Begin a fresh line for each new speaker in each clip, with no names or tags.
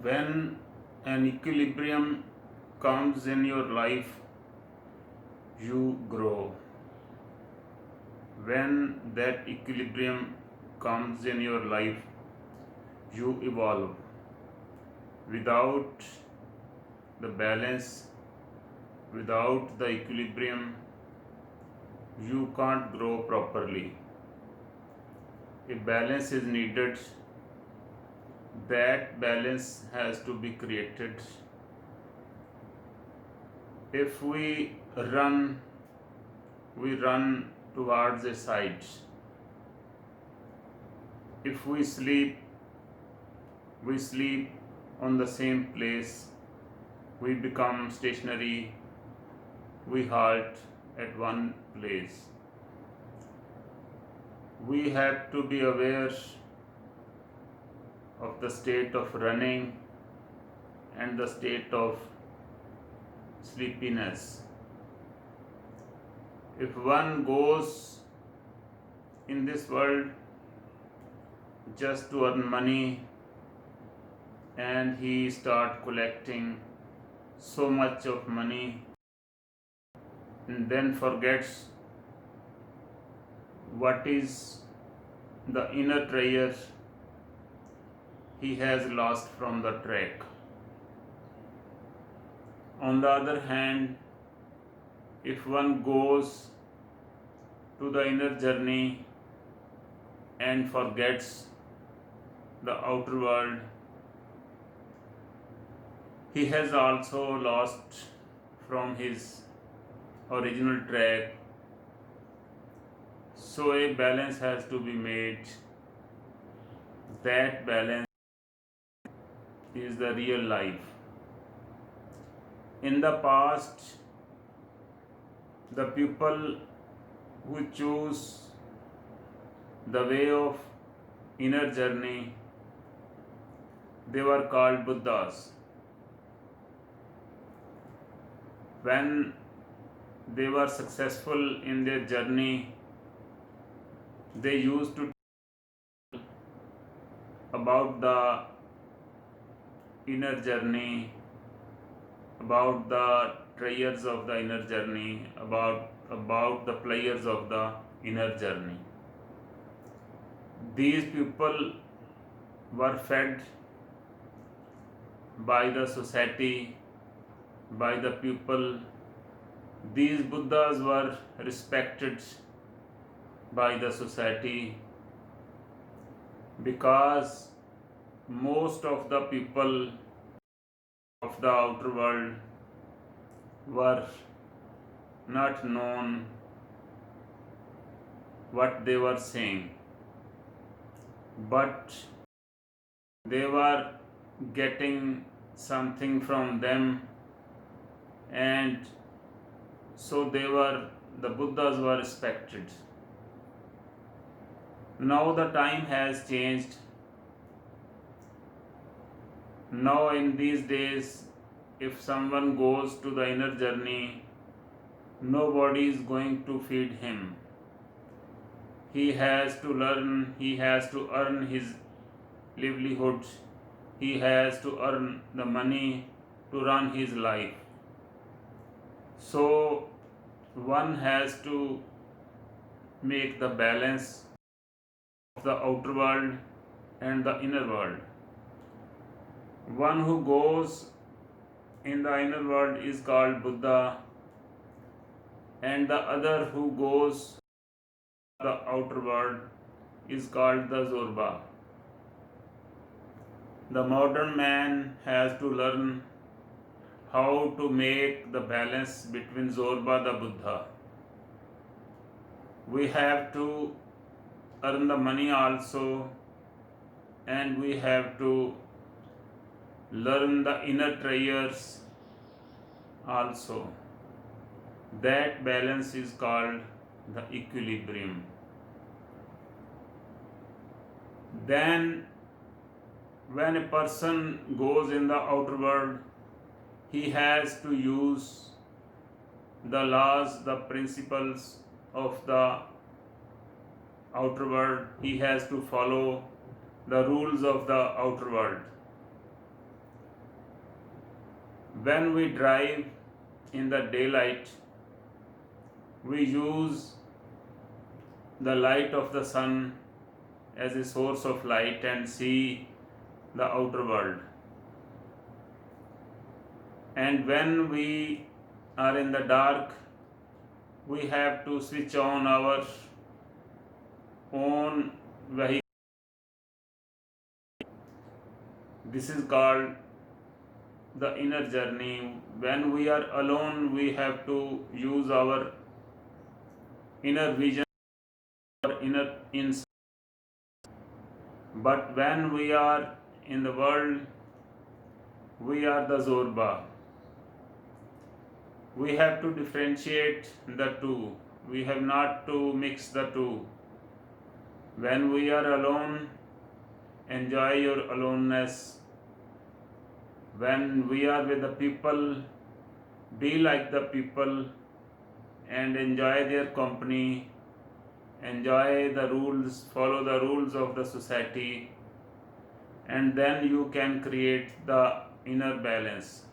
When an equilibrium comes in your life, you grow. When that equilibrium comes in your life, you evolve. Without the balance, without the equilibrium, you can't grow properly. A balance is needed. That balance has to be created. If we run towards a side. If we sleep on the same place. We become stationary. We halt at one place. We have to be aware of the state of running and the state of sleepiness. If one goes in this world just to earn money and he start collecting so much of money and then forgets what is the inner treasure he has lost from the track. On the other hand, if one goes to the inner journey and forgets the outer world, he has also lost from his original track. So a balance has to be made. That balance is the real life. In the past, the people who choose the way of inner journey, they were called Buddhas. When they were successful in their journey, they used to tell about the inner journey, about the treasures of the inner journey, about the players of the inner journey. These people were fed by the society, by the people. These Buddhas were respected by the society because most of the people of the outer world were not known what they were saying, but they were getting something from them, and so the Buddhas were respected. Now the time has changed. Now in these days, if someone goes to the inner journey, nobody is going to feed him. He has to learn, he has to earn his livelihood, he has to earn the money to run his life. So one has to make the balance of the outer world and the inner world. One who goes in the inner world is called Buddha, and the other who goes the outer world is called the Zorba. The modern man has to learn how to make the balance between Zorba the Buddha. We have to earn the money also, and we have to learn the inner treasures also. That balance is called the equilibrium. Then when a person goes in the outer world, he has to use the laws, the principles of the outer world. He has to follow the rules of the outer world. When we drive in the daylight, we use the light of the sun as a source of light and see the outer world. And when we are in the dark, we have to switch on our own vehicle. This is called the inner journey. When we are alone, we have to use our inner vision or inner insight. But when we are in the world, we are the Zorba. We have to differentiate the two. We have not to mix the two. When we are alone, enjoy your aloneness. When we are with the people, be like the people and enjoy their company. Enjoy the rules, follow the rules of the society, and then you can create the inner balance.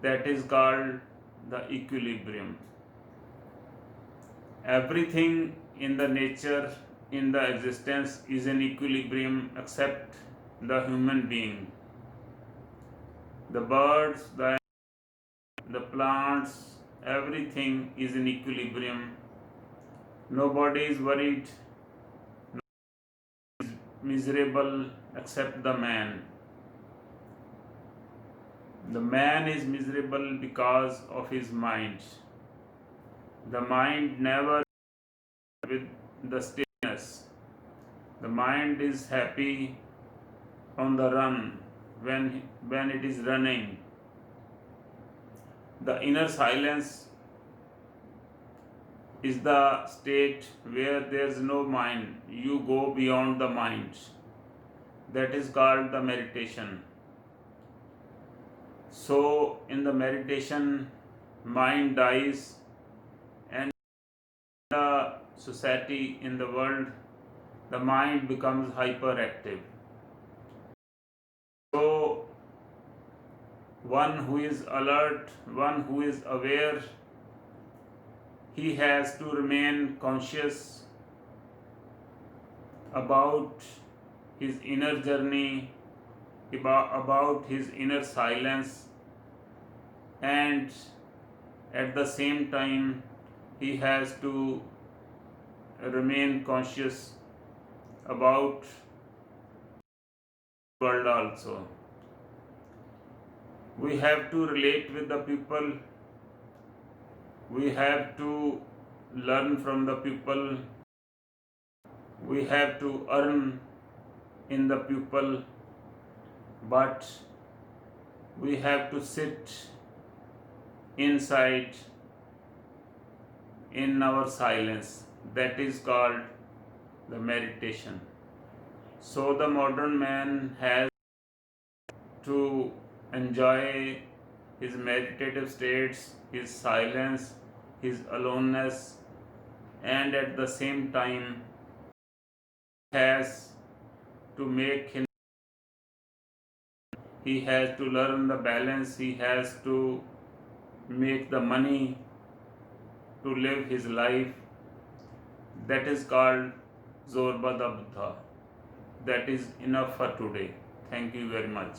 That is called the equilibrium. Everything in the nature, in the existence, is in equilibrium except the human being. The birds, the plants, everything is in equilibrium. Nobody is worried, nobody is miserable except the man. The man is miserable because of his mind. The mind never with the stillness. The mind is happy on the run when it is running. The inner silence is the state where there is no mind. You go beyond the mind. That is called the meditation. So, in the meditation, mind dies, and in the society, in the world, the mind becomes hyperactive. So, one who is alert, one who is aware, he has to remain conscious about his inner journey, about his inner silence, and at the same time he has to remain conscious about the world also. We have to relate with the people, we have to learn from the people, we have to earn in the people, but we have to sit inside in our silence. That is called the meditation. So the modern man has to enjoy his meditative states, his silence, his aloneness, and at the same time has to make him, he has to learn the balance, he has to make the money to live his life. That is called Zorba the Buddha. That is enough for today. Thank you very much.